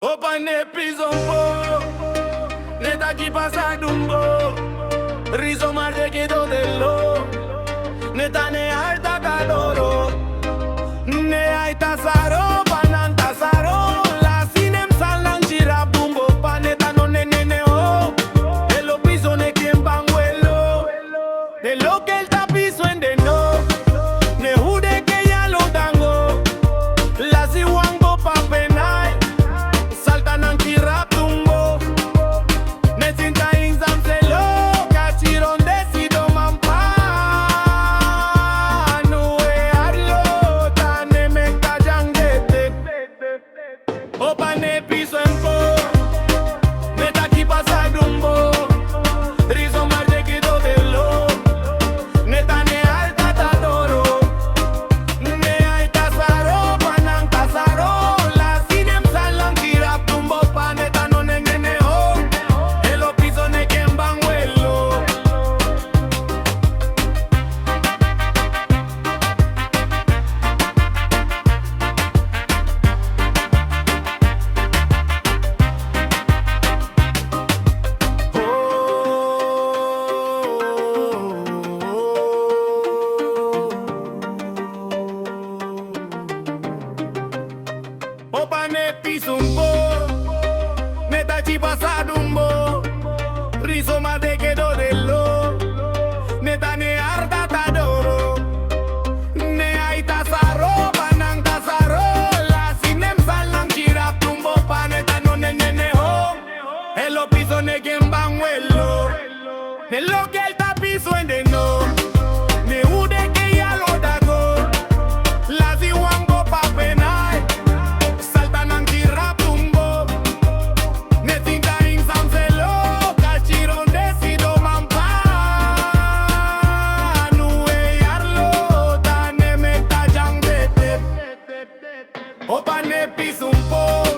Opa ne prison po, neta ki pasa dumbo, riso mar de quedo de lo, neta ne alta caloro, ne hay tasaro, panan tasaro, la sinem salan chirap dumbo, pa neta no ne ho, de lo piso ne quien banguelo, de lo que el tapizo en de no, ne jude que ya lo dango, la si wango pa penay. Opa ne piso en po, neta ki pasa dumbo, riso mar de quedo de lo, neta ne alta tadoro, ne hay tasaro, panan tasaro, la sinem salan kirap dumbo, pa neta no ne ho, en los pisos ne quien banguelo. Opa ne piso un po, neta chi pasa dumbo, riso ma de quedo de lo, neta ne arda tadoro, ne hay tasaro, panan tasaro, la sinem salan kirap dumbo, pa neta no ne ho, en los pisos ne quien banguelo, en lo que el tapizo en de no, ne ude que ya lo dago, la si wango pa penay. Opa ne piso un po.